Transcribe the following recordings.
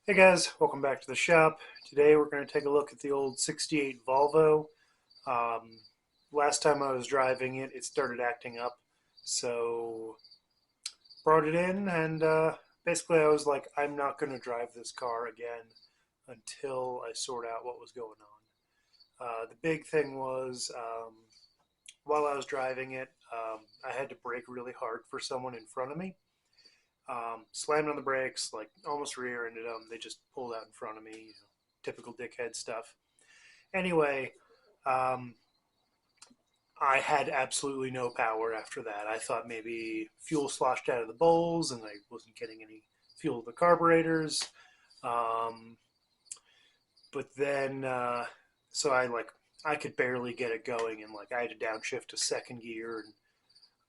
Hey guys, welcome back to the shop. Today we're going to take a look at the old 68 Volvo. Um, Last time I was driving it, it started acting up, so brought it in and basically I was like, I'm not going to drive this car again until I sort out what was going on. The big thing was while I was driving it, I had to brake really hard for someone in front of me. Slammed on the brakes, like almost rear-ended them. They just pulled out in front of me, typical dickhead stuff. Anyway, um, I had absolutely no power after that. I thought maybe fuel sloshed out of the bowls and I wasn't getting any fuel to the carburetors. Um, but then, so I could barely get it going, and like I had to downshift to second gear,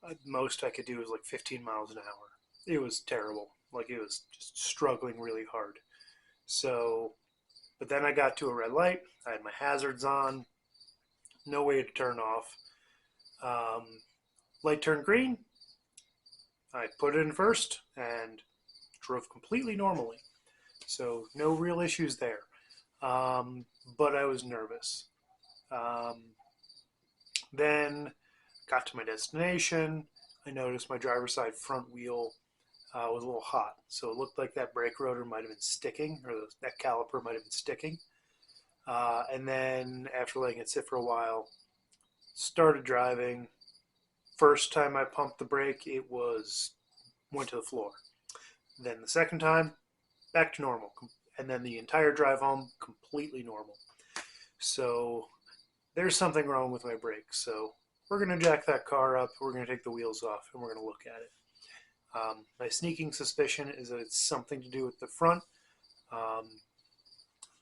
and most I could do was like 15 miles an hour. It was terrible. Like it was just struggling really hard. So, but then I got to a red light. I had my hazards on, no way to turn off. Um, Light turned green. I put it in first and drove completely normally. So no real issues there. But I was nervous. Um, then got to my destination. I noticed my driver's side front wheel was a little hot. So it looked like that brake rotor might have been sticking, or that caliper might have been sticking. And then after letting it sit for a while, started driving. First time I pumped the brake, it went to the floor. Then the second time, back to normal. And then the entire drive home, completely normal. So there's something wrong with my brakes. So we're going to jack that car up. We're going to take the wheels off and we're going to look at it. My sneaking suspicion is that it's something to do with the front. Um,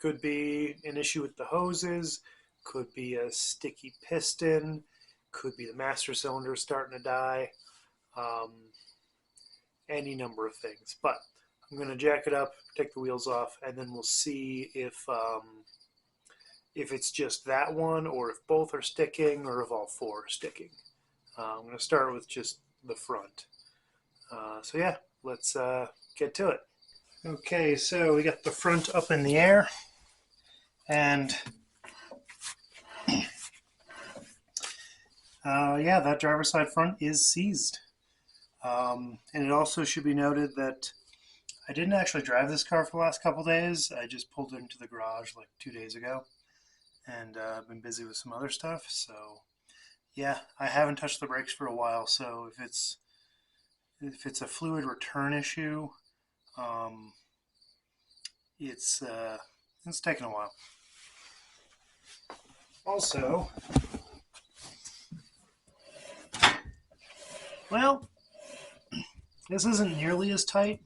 could be an issue with the hoses, could be a sticky piston, could be the master cylinder starting to die, um, any number of things. But I'm going to jack it up, take the wheels off, and then we'll see if it's just that one, or if both are sticking, or if all four are sticking. I'm going to start with just the front. So yeah, let's get to it. Okay, so we got the front up in the air, and yeah, that driver's side front is seized. And it also should be noted that I didn't actually drive this car for the last couple days. I just pulled it into the garage like 2 days ago, and I've been busy with some other stuff. So yeah, I haven't touched the brakes for a while. So if it's a fluid return issue, um, it's taken a while. Also, well, this isn't nearly as tight,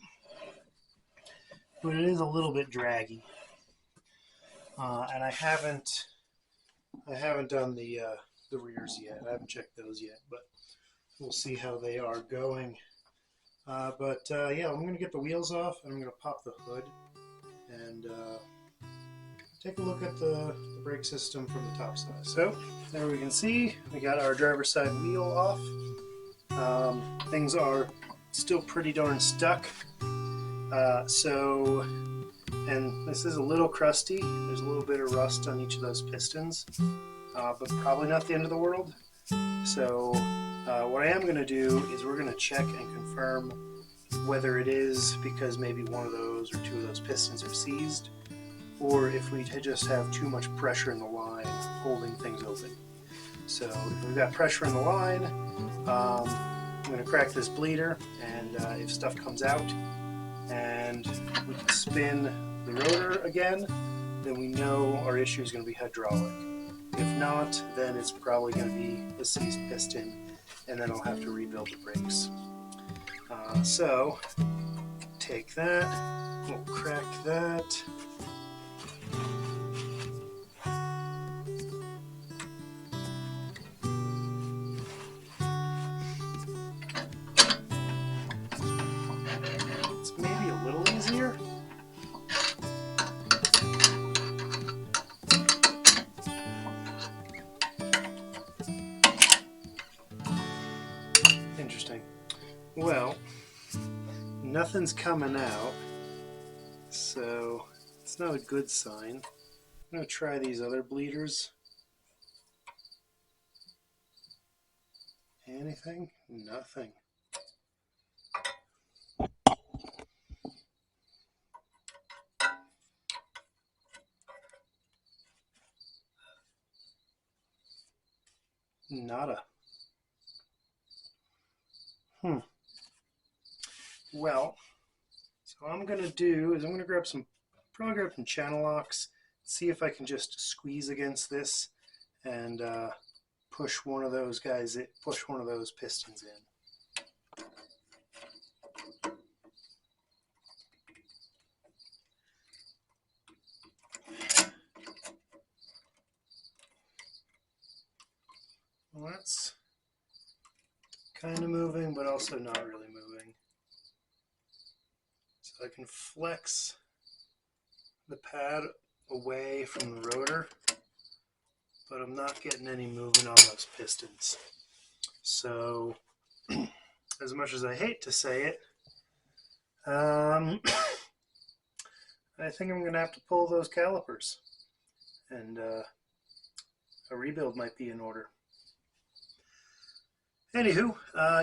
but it is a little bit draggy. And I haven't done the rears yet. I haven't checked those yet, but we'll see how they are going. Yeah, I'm going to get the wheels off, and I'm going to pop the hood and take a look at the brake system from the top side. So there we can see we got our driver's side wheel off. Things are still pretty darn stuck. And this is a little crusty. There's a little bit of rust on each of those pistons, but probably not the end of the world. So what I am going to do is we're going to check and confirm whether it is because maybe one of those or two of those pistons are seized, or if we just have too much pressure in the line holding things open. So if we've got pressure in the line, I'm going to crack this bleeder, and if stuff comes out and we can spin the rotor again, then we know our issue is going to be hydraulic. If not, then it's probably going to be a seized piston, and then I'll have to rebuild the brakes. So take that, we'll crack that. It's maybe a little easier. Interesting. Well, nothing's coming out. So it's not a good sign. I'm going to try these other bleeders. Anything? Nothing. Nada. Well, so what I'm going to do is I'm going to probably grab some channel locks, see if I can just squeeze against this and push one of those pistons in. Well, that's kind of moving, but also not really moving. So I can flex the pad away from the rotor, but I'm not getting any movement on those pistons. So, as much as I hate to say it, I think I'm going to have to pull those calipers, and a rebuild might be in order. Anywho,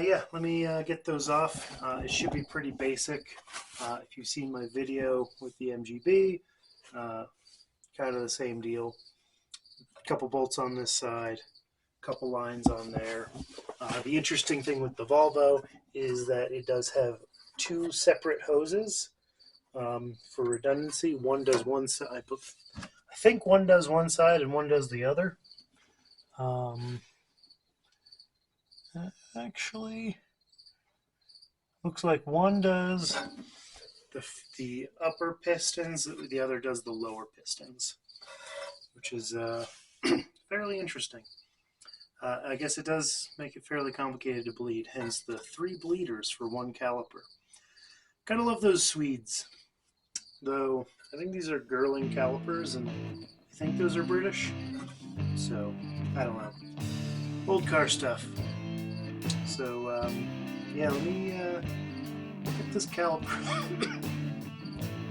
yeah, let me get those off. It should be pretty basic. If you've seen my video with the MGB, kind of the same deal. A couple bolts on this side, a couple lines on there. The interesting thing with the Volvo is that it does have two separate hoses for redundancy. One does one side. I think one does one side and one does the other. Actually, looks like one does the upper pistons, the other does the lower pistons, which is fairly interesting. I guess it does make it fairly complicated to bleed, hence the 3 bleeders for 1 caliper. Gotta love those Swedes. Though, I think these are Girling calipers, and I think those are British. So, I don't know. Old car stuff. So, yeah, let me get this caliper.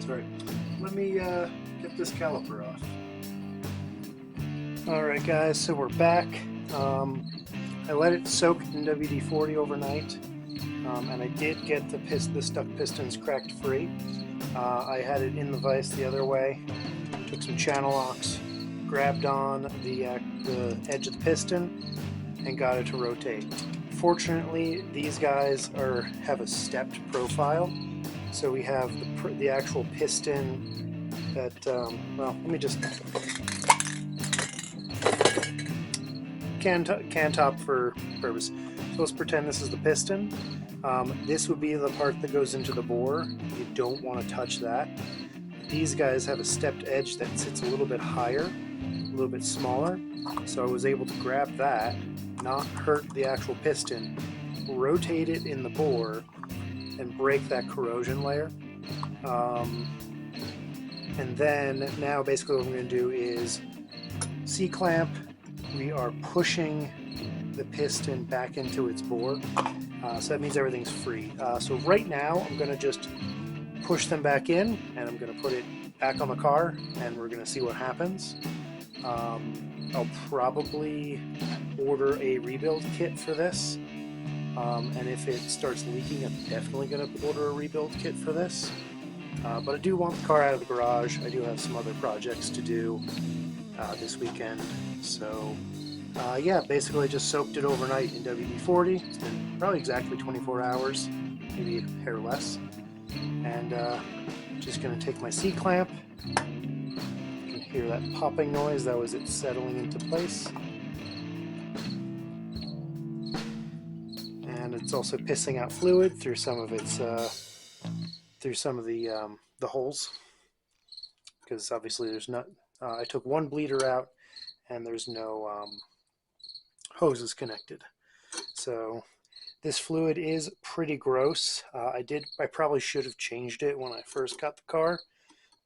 Sorry. Let me get this caliper off. Alright guys, so we're back. I let it soak in WD-40 overnight, and I did get the stuck pistons cracked free. I had it in the vise the other way, took some channel locks, grabbed on the edge of the piston, and got it to rotate. Fortunately, these guys have a stepped profile, so we have the actual piston that, well, let me just can top for purpose. So let's pretend this is the piston. This would be the part that goes into the bore. You don't want to touch that. These guys have a stepped edge that sits a little bit higher, a little bit smaller, so I was able to grab that, not hurt the actual piston, rotate it in the bore, and break that corrosion layer. And then now basically what I'm going to do is C-clamp. We are pushing the piston back into its bore, so that means everything's free. So right now I'm going to just push them back in, and I'm going to put it back on the car, and we're going to see what happens. I'll probably order a rebuild kit for this, and if it starts leaking, I'm definitely going to order a rebuild kit for this. But I do want the car out of the garage. I do have some other projects to do this weekend, so yeah, basically just soaked it overnight in WD-40. It's been probably exactly 24 hours, maybe a hair less. And just going to take my C-clamp. You can hear that popping noise. That was it settling into place. And it's also pissing out fluid through some of the holes, because obviously there's not. I took one bleeder out, and there's no hoses connected. So this fluid is pretty gross. I probably should have changed it when I first got the car,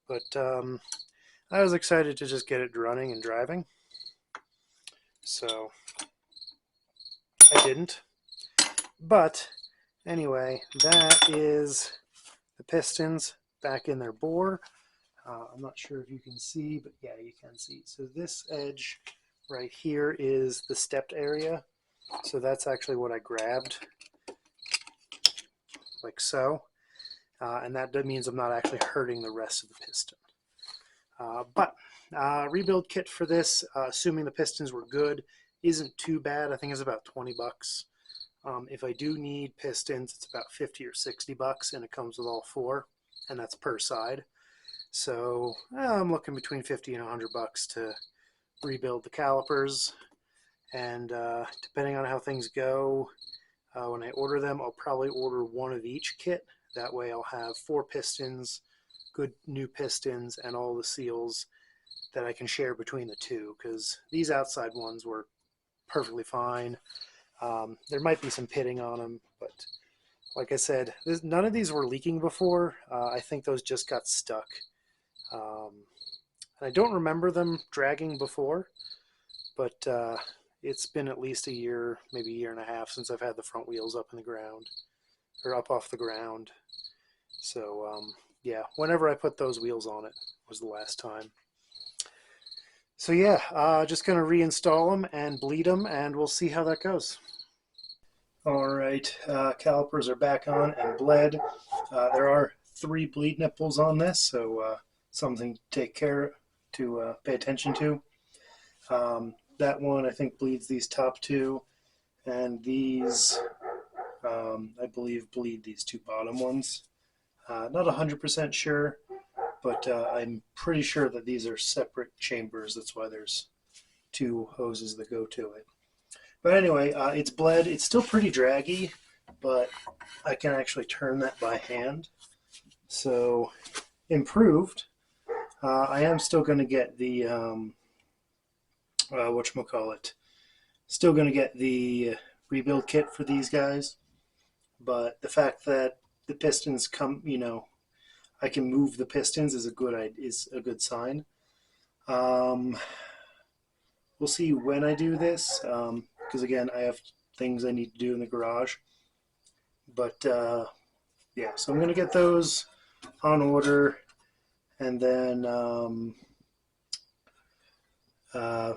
but I was excited to just get it running and driving, so I didn't. But anyway, that is the pistons. back in their bore. I'm not sure if you can see, but yeah, you can see. So this edge right here is the stepped area. So that's actually what I grabbed, like so. And that means I'm not actually hurting the rest of the piston. But rebuild kit for this, assuming the pistons were good, isn't too bad. I think it's about 20 bucks. If I do need pistons, it's about 50 or 60 bucks, and it comes with all four, and that's per side. So I'm looking between 50 and 100 bucks to rebuild the calipers. And depending on how things go, when I order them, I'll probably order one of each kit. That way I'll have 4 pistons, good new pistons, and all the seals that I can share between the two, because these outside ones were perfectly fine. There might be some pitting on them, but like I said, none of these were leaking before. I think those just got stuck. And I don't remember them dragging before, but it's been at least a year, maybe a year and a half since I've had the front wheels up in the ground, or up off the ground. So yeah, whenever I put those wheels on it was the last time. So yeah, just going to reinstall them and bleed them, and we'll see how that goes. All right, calipers are back on and bled. There are 3 bleed nipples on this, so something to take care to pay attention to. That one I think bleeds these top 2, and these I believe bleed these 2 bottom ones. Not 100% sure, but I'm pretty sure that these are separate chambers. That's why there's 2 hoses that go to it. But anyway, it's bled. It's still pretty draggy, but I can actually turn that by hand. So improved. I am still going to get the whatchamacallit. Still going to get the rebuild kit for these guys, but the fact that the pistons come, I can move the pistons is a good sign. We'll see when I do this, because again, I have things I need to do in the garage. But yeah, so I'm going to get those on order, and then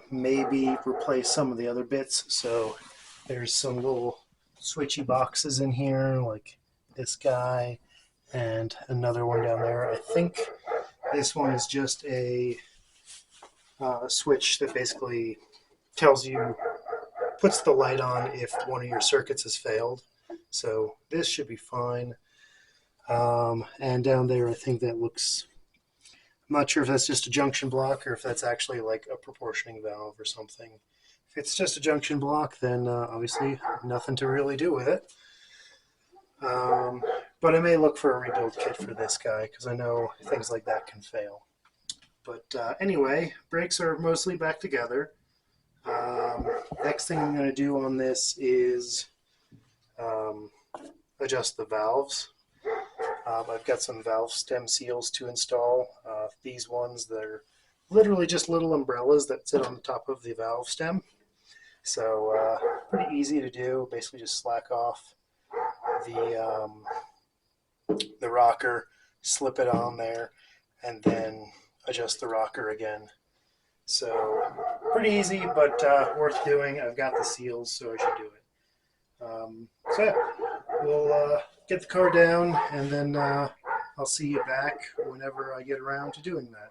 maybe replace some of the other bits. So there's some little switchy boxes in here, like this guy and another one down there. I think this one is just a switch that basically tells you, puts the light on if one of your circuits has failed. So this should be fine. And down there, I think that looks, I'm not sure if that's just a junction block or if that's actually like a proportioning valve or something. If it's just a junction block, then obviously nothing to really do with it. But I may look for a rebuild kit for this guy, because I know things like that can fail. But anyway, brakes are mostly back together. Next thing I'm going to do on this is adjust the valves. I've got some valve stem seals to install. These ones, they're literally just little umbrellas that sit on the top of the valve stem. So pretty easy to do. Basically just slack off the rocker, slip it on there, and then adjust the rocker again. So pretty easy, but worth doing. I've got the seals, so I should do it. So yeah, we'll get the car down, and then I'll see you back whenever I get around to doing that.